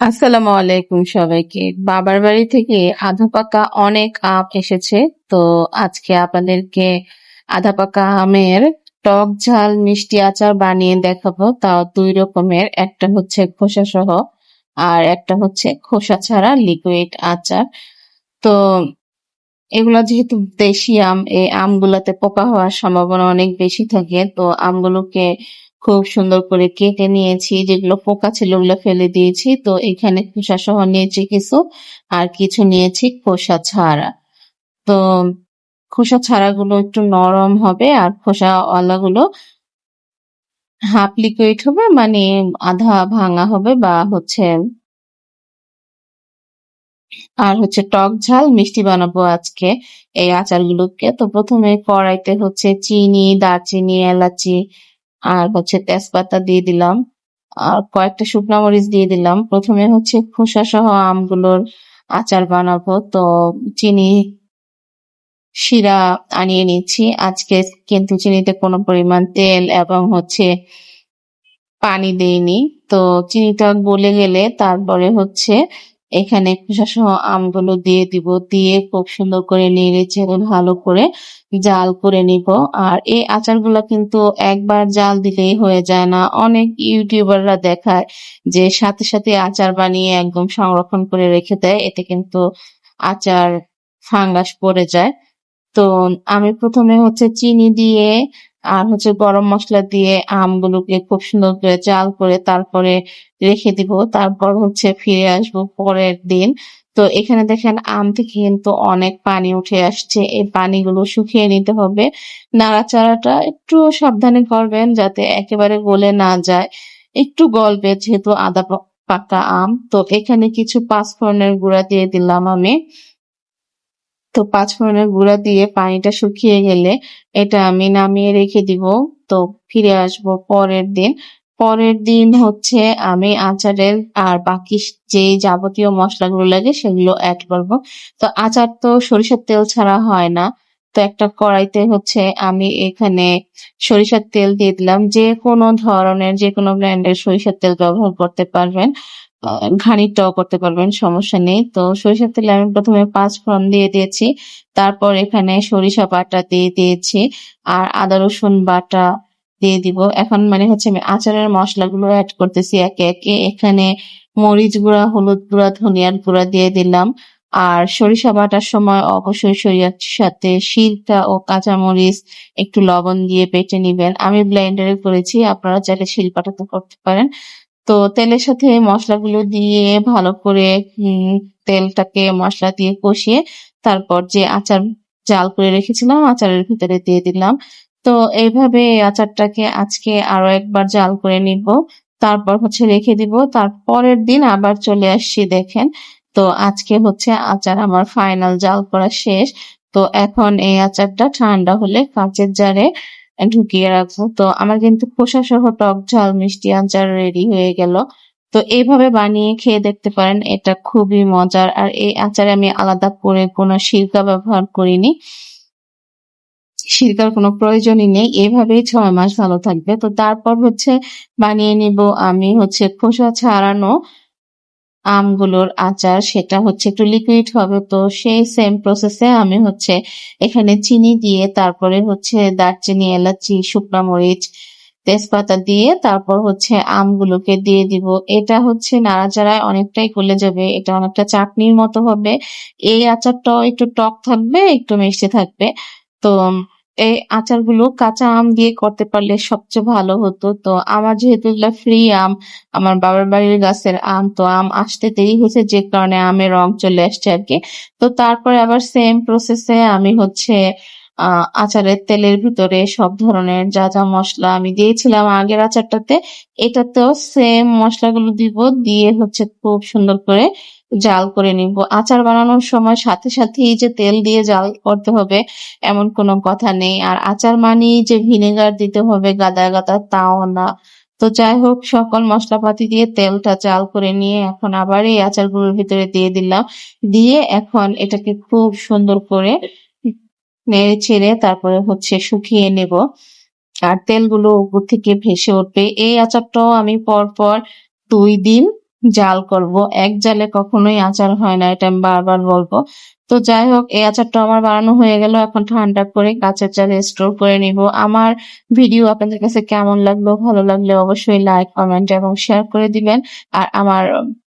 আসসালামু আলাইকুম সবাইকে। বাবার বাড়ি থেকে আধা পাকা অনেক আম এসেছে। তো আজকে আপনাদেরকে আধা পাকা আমের টক ঝাল মিষ্টি আচার বানিয়ে দেখাবো। তাও দুই রকমের, একটা হচ্ছে খোসা সহ আর একটা হচ্ছে খোসা ছাড়া লিকুইড আচার। তো এগুলা যেহেতু দেশি আম, এই আমগুলাতে পোকা হওয়ার সম্ভাবনা অনেক বেশি থাকে। তো আমগুলোকে খুব সুন্দর করে কেটে নিয়েছি, যেগুলো পোকা ছিল ওগুলো ফেলে দিয়েছি। তো এখানে খোসা সহ নিয়েছি কিছু, আর কিছু নিয়েছি খোসা ছাড়া। তো খোসা ছাড়া গুলো একটু নরম হবে, আর খোসা ওয়ালা গুলো হাফ লিকুইড হবে, মানে আধা ভাঙা হবে, বা হচ্ছে আর হচ্ছে টক ঝাল মিষ্টি বানাবো আজকে এই আচারগুলোকে। তো প্রথমে কড়াইতে হচ্ছে চিনি, দারচিনি, এলাচি আর হচ্ছে তেজপাতা দিয়ে দিলাম, আর কয়েকটা শুকনো মরিচ দিয়ে দিলাম। প্রথমে হচ্ছে খোসা সহ আমগুলোর আচার বানাবো। তো চিনি শিরা আনিয়ে নিচ্ছি আজকে, কিন্তু চিনিতে কোনো পরিমাণ তেল এবং হচ্ছে পানি দেইনি। তো চিনিটা গলে গেলে তারপরে হচ্ছে এখানে খোসা সহ আমগুলো দিয়ে দিব, দিয়ে খুব সুন্দর করে নেড়ে চেড়ে ভালো করে জাল করে নিব। আর এই আচারগুলা কিন্তু একবার জাল দিলেই হয়ে যায় না। অনেক ইউটিউবাররা দেখায় যে সাথে সাথে আচার বানিয়ে একদম সংরক্ষণ করে রেখে দেয়, এতে কিন্তু আচার ফাঙ্গাস পড়ে যায়। তো আমি প্রথমে হচ্ছে চিনি দিয়ে আর হচ্ছে গরম মসলা দিয়ে আমগুলোকে খুব সুন্দর করে জাল করে তারপরে রেখে দিব। তারপর হচ্ছে ফিরে আসবো পরের দিন। তো এখানে দেখেন আম থেকে কিন্তু অনেক পানি উঠে আসছে, এই পানিগুলো শুকিয়ে নিতে হবে। নাড়াচাড়াটা একটু সাবধানে করবেন যাতে একেবারে গলে না যায়, একটু গলবে যেহেতু পাকা আম। তো এখানে কিছু পাঁচফোড়নের গুঁড়া দিয়ে দিলাম আমি। তো পাঁচফোড়নের গুঁড়া দিয়ে পানিটা শুকিয়ে গেলে এটা আমি নামিয়ে রেখে দিব। তো ফিরে আসবো পরের দিন। পরের দিন হচ্ছে আমি আচারের আর বাকি যে যাবতীয় মশলাগুলো লাগে সেগুলো অ্যাড করব। তো আচার তো সরিষার তেল ছাড়া হয় না। তো একটা কড়াইতে হচ্ছে আমি এখানে সরিষার তেল দিয়ে দিলাম। যে কোনো ধরনের, যে কোনো ব্র্যান্ডের সরিষার তেল ব্যবহার করতে পারবেন। ঘানিটাও করতে পারবেন, সমস্যা নেই। তো সরিষার তেলে আমি প্রথমে পাঁচফোড়ন দিয়ে দিয়েছি, তারপর এখানে সরিষা বাটা দিয়ে দিয়েছি, আর আদা রসুন বাটা দিয়ে দিব। এখন মানে হচ্ছে আমি আচারের মশলাগুলো অ্যাড করতেছি একে একে। এখানে মরিচ গুঁড়া, হলুদ গুঁড়া, ধনিয়ার গুঁড়া দিয়ে দিলাম। আর সরিষা বাটার সময় অবশ্যই সরিষার সাথে সিরকা ও কাঁচামরিচ একটু লবণ দিয়ে বেটে নিবেন। আমি ব্লেন্ডারে করেছি, আপনারা চাইলে শিলপাটাতে করতে পারেন। তো তেলের সাথে মশলাগুলো দিয়ে ভালো করে তেলটাকে মশলা দিয়ে কষিয়ে তারপর যে আচার জাল করে রেখেছিলাম আচারের ভিতরে দিয়ে দিলাম। তো এইভাবে এই আচারটাকে আজকে আরো একবার জাল করে নিব, তারপর হচ্ছে রেখে দিব। তারপরের দিন আবার চলে আসছি, দেখেন। তো আজকে হচ্ছে আচার আমার ফাইনাল জাল করা শেষ। তো এখন এই আচারটা ঠান্ডা হলে কাঁচের জারে ঢুকিয়ে রাখবো। তো আমার কিন্তু খোসা সহ টক ঝাল মিষ্টি আচার রেডি হয়ে গেল। তো এইভাবে বানিয়ে খেয়ে দেখতে পারেন, এটা খুবই মজার। আর এই আচারে আমি আলাদা করে কোনো সিরকা ব্যবহার করিনি, সিরকার কোনো প্রয়োজনই নেই। এভাবেই 6 মাস ভালো থাকবে। তো তারপর হচ্ছে বানিয়ে নিব আমি হচ্ছে খোসা ছাড়ানো আমগুলোর আচার, সেটা হচ্ছে একটু লিকুইড হবে। তো সেই সেম প্রসেসে আমি হচ্ছে এখানে চিনি দিয়ে তারপরে হচ্ছে দারচিনি, এলাচি, শুকনা মরিচ, তেজপাতা দিয়ে তারপর হচ্ছে আমগুলোকে দিয়ে দিব। এটা হচ্ছে নাড়াচাড়ায় অনেকটাই গলে যাবে, এটা অনেকটা চাটনির মতো হবে। এই আচারটাও একটু টক থাকবে, একটু মিষ্টি থাকবে। তো এই আচারগুলো কাঁচা আম দিয়ে করতে পারলে সবচেয়ে ভালো হতো। তো আমার যেহেতু এগুলা ফ্রি আম, আমার বাবার বাড়ির গাছের আম, তো আম আসতে দেরি হয়েছে যে কারণে আমের রং চলে আসছে আর কি। তো তারপরে আবার সেম প্রসেসে আমি হচ্ছে আচারের তেলের ভিতরে সব ধরনের যা যা মশলা আমি দিয়েছিলাম আগের আচারটাতে, এটাতেও সেম মশলাগুলো দিব, দিয়ে হচ্ছে খুব সুন্দর করে জাল করে নিব। আচার বানানোর সময় সাথে সাথেই যে তেল দিয়ে জাল করতে হবে এমন কোনো কথা নেই। আর আচার মানেই যে ভিনেগার দিতে হবে গাদা গাদা, তাও না। তো যাই হোক, সকল মশলাপাতি দিয়ে তেলটা জাল করে নিয়ে এখন আবার এই আচারগুলোর ভিতরে দিয়ে দিলাম। দিয়ে এখন এটাকে খুব সুন্দর করে নেড়ে ছেড়ে তারপরে হচ্ছে শুকিয়ে নেব, আর তেলগুলো উপর থেকে ভেসে উঠবে। এই আচারটাও আমি পর পর 2 দিন জাল করব। এক জালে কখনোই আচার হয় না, এটা আমি বারবার বলব। তো যাই হোক, এই আচারটা আমার বানানো হয়ে গেল। এখন ঠান্ডা করে কাঁচের জারে স্টোর করে নিব। আমার ভিডিও আপনাদের কাছে কেমন লাগলো? ভালো লাগলে অবশ্যই লাইক, কমেন্ট এবং শেয়ার করে দিবেন। আর আমার